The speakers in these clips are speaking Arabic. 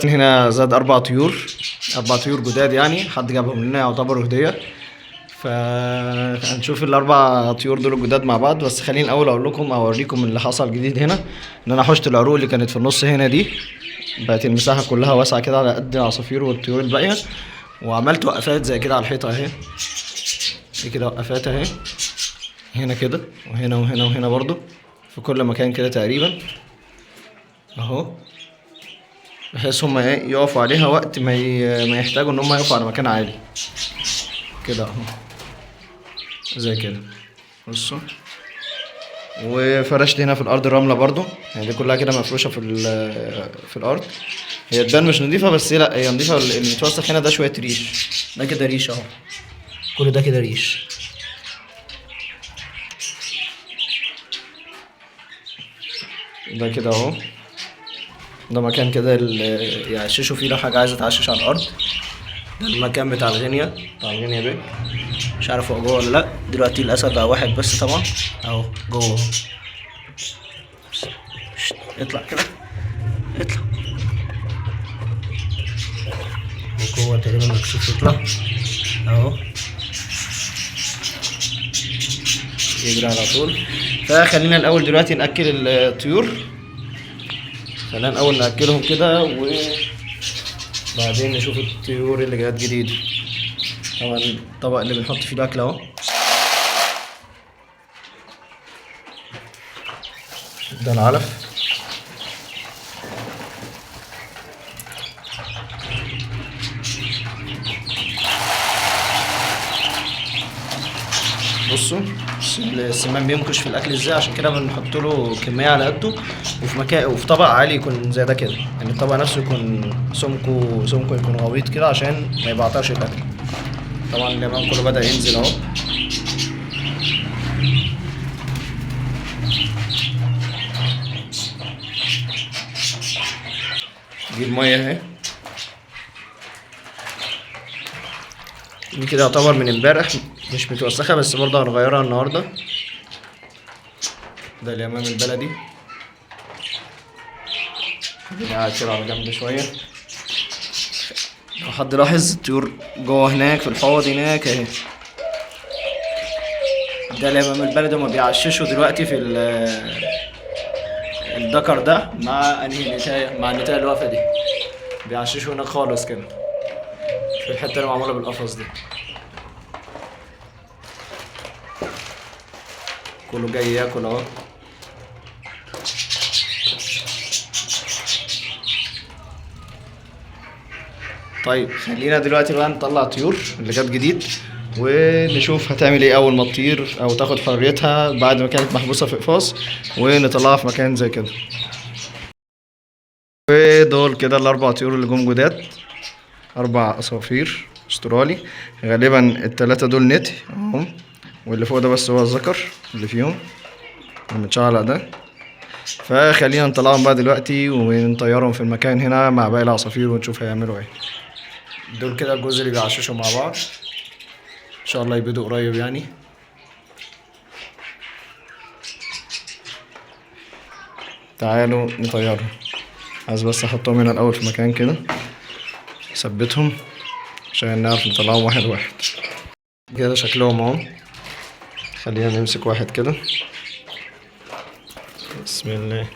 هنا زاد 4 طيور، 4 طيور جداد يعني، حد جابهم لنا يعتبروا هدية. فهنشوف ال4 طيور دول الجداد مع بعض. بس خليني الأول أقول لكم أو أوريكم اللي حصل جديد هنا. إن أنا حشت العروق اللي كانت في النص هنا دي، بقت المساحة كلها واسعة كده على قد العصافير والطيور الباقية. وعملت وقفات زي كده على الحيطة أهي، دي كده وقفات أهي، هنا كده وهنا وهنا وهنا برضو، في كل مكان كده تقريبا أهو، بحيث هما ايه يقفوا عليها وقت ما يحتاجوا ان هما يقفوا على مكان عالي كده اهو، زي كده. بصوا، وفرشت هنا في الارض رمله برضو، يعني دي كلها كده مفروشه في الارض. هي تبان مش نضيفه، بس لا هي نضيفه. اللي متوسخ هنا ده شويه ريش، ده كده ريش اهو، كل ده كده ريش. ده كده اهو، ده مكان كده يعششوا فيه لو حاجه عايزه تعشش على الارض. ده المكان بتاع الغنية، بتاع الغنية بيه، مش عارف هو جوه ولا لا. دلوقتي الاسد بقى واحد بس طبعا اهو جوه اهو. اطلع كده، اطلع جوه تقريبا مكشوف، يطلع اهو يجري على طول. فخلينا الاول دلوقتي ناكل الطيور، خلينا الاول ناكلهم كده وبعدين نشوف الطيور اللي جت جديد. طبعا الطبق اللي بنحط فيه الاكل اهو، ده العلف. بصوا السمان بينكش في الاكل ازاي، عشان كده بنحط له كميه على قده، وفي مكان وفي طبق عالي يكون زي ده كده، يعني الطبق نفسه يكون سمكه يكون غويط كده عشان ما يبعترش الاكل. طبعا اليمام كله بدأ ينزل اهو. دي الميه اهي، دي كده يعتبر من امبارح، مش متوسخه بس برضه هنغيرها النهارده. ده اليمام البلدي، قاعد كده على جنب شويه. لو حد لاحظ الطيور جوه هناك في الحوض هناك اهي، ده اليمام البلدي. هما بيعششوا دلوقتي في الدكر ده مع انهي نتايه، مع النتايه اللي واقفه دي، بيعششوا هناك خالص كده في الحته اللي معموله بالقفص دي. كله جاي ياكل اهو. طيب خلينا دلوقتي بقى نطلع طيور اللي جت جديد، ونشوف هتعمل ايه اول ما تطير او تاخد حريتها بعد ما كانت محبوسه في اقفاص، ونطلعها في مكان زي كده. ودول كده ال4 طيور اللي جم جداد، 4 عصافير استرالي. غالبا ال3 دول نتي اهم، واللي فوق ده بس هو الذكر اللي فيهم المتشعلق ده. فخلينا نطلعهم بقى دلوقتي ونطيرهم في المكان هنا مع باقي العصافير ونشوف هيعملوا ايه. دول كده الجزء اللي بيعششوا مع بعض، ان شاء الله يبيضوا قريب يعني. تعالوا نطيرهم. عايز بس احطهم هنا الاول في مكان كده، اثبتهم عشان نعرف نطلعهم واحد واحد. كده شكلهم اهو. خلينا نمسك واحد كده، بسم الله.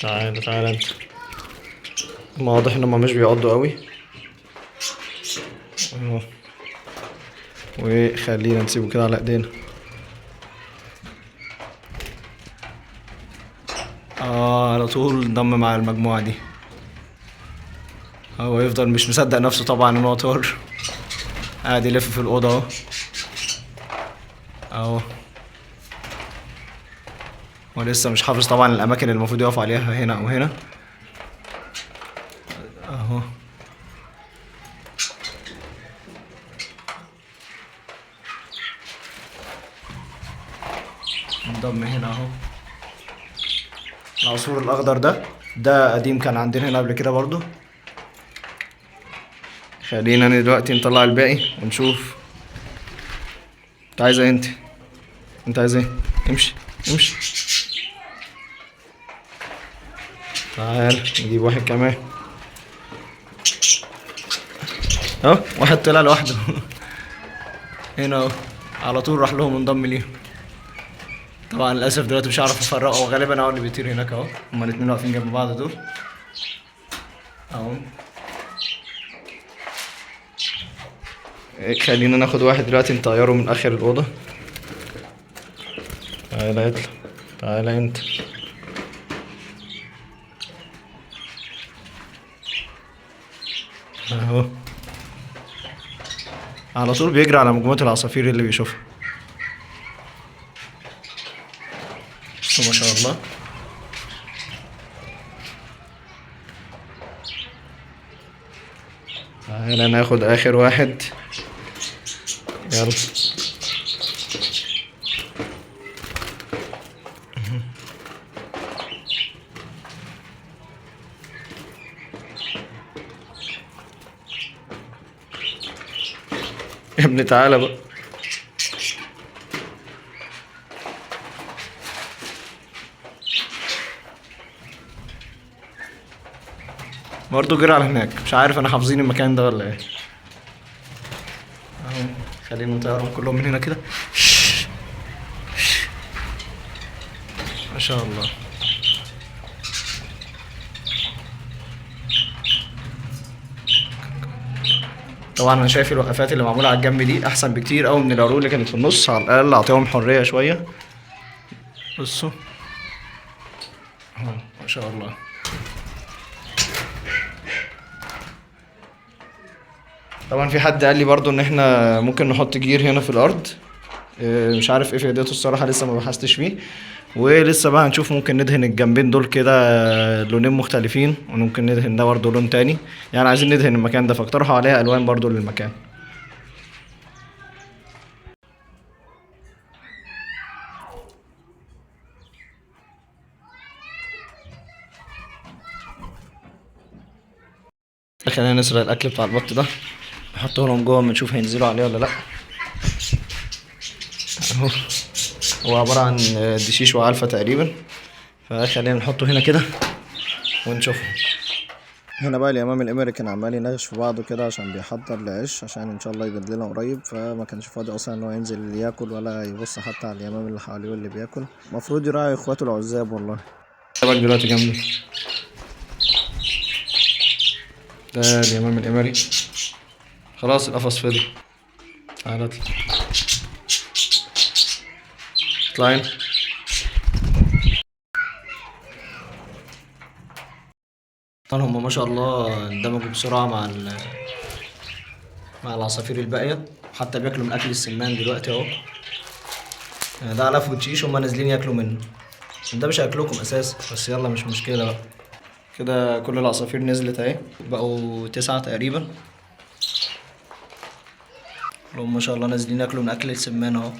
تعالى انت. هما واضح ان هما مش بيعضوا قوي اهو، وخلينا نسيبه كده على ايدينا. على طول انضم مع المجموعة دي. هو يفضل مش مصدق نفسه طبعا ان هو طار، قاعد يلف في الأوضة اهو اهو. هو لسه مش حافظ طبعا الأماكن اللي المفروض يقف عليها، هنا أو هنا اهو. انضم هنا اهو. العصفور الأخضر ده قديم، كان عندنا هنا قبل كده برضو. خلينا دلوقتي نطلع الباقي ونشوف. انت عايز ايه؟ انت عايز ايه؟ امشي امشي. تعال نجيب واحد كمان اهو، واحد طلع لوحده هنا اهو، على طول راح لهم انضم ليهم. طبعا للاسف دلوقتي مش هعرف افرقه، وغالبا هو اللي بيطير هناك اهو، هما الاتنين واقفين جنب بعض دول اهو. خلينا ناخد واحد دلوقتي نطيره من اخر الاوضه. تعالى اطلع، تعالى انت. اهو على طول بيجري على مجموعة العصافير اللي بيشوفها. بسم ما شاء الله. تعالى ناخد اخر واحد، يلا. يا ابني تعالى بقى. برضه جري على هناك، مش عارف انا حافظين المكان ده ولا ايه. اهو خلينا نطيرهم كلهم من هنا كده. ما شاء الله. طبعا انا شايف الوقفات اللي معموله على الجنب دي احسن بكتير قوي من العروق اللي كانت في النص، على الاقل اعطيهم حريه شويه. بصوا اهو ما شاء الله. طبعا في حد قال لي برضو ان احنا ممكن نحط جير هنا في الارض، مش عارف ايه فائدته الصراحه، لسه ما بحثتش فيه. ولسه بقى هنشوف، ممكن ندهن الجنبين دول كده لونين مختلفين، وممكن ندهن ده برضو لون تاني. يعني عايزين ندهن المكان ده، فاقترحوا عليها الوان برضو للمكان. خلينا نسرق الاكل بتاع البط ده، نحطه لهم جوه اما نشوف هينزلوا عليه ولا لا. اهو هو عباره عن دشيش وعلفه تقريبا، فخلينا نحطه هنا كده ونشوفه. هنا بقى اليمام الامري كان عمال يناقش في بعضه كده عشان بيحضر العيش، عشان ان شاء الله يبدل لنا قريب، فما كانش فاضي اصلا ان هو ينزل ياكل ولا يبص حتى على اليمام اللي حواليه واللي بياكل. المفروض يراعي اخواته العزاب والله. شبك دلوقتي جنبي ده اليمام الامري، خلاص القفص فضي. تعالى اطلع، اطلعين. طبعا هما ما شاء الله اندمجوا بسرعة مع العصافير الباقية، حتى بياكلوا من أكل السمان دلوقتي أهو. يعني ده علف وتشيش، هما نازلين ياكلوا منه. ده مش أكلكم أساسا، بس يلا مش مشكلة بقى. كده كل العصافير نزلت أهي، بقوا 9 تقريبا. كلهم ما شاء الله نازلين ياكلوا من أكل السمان أهو.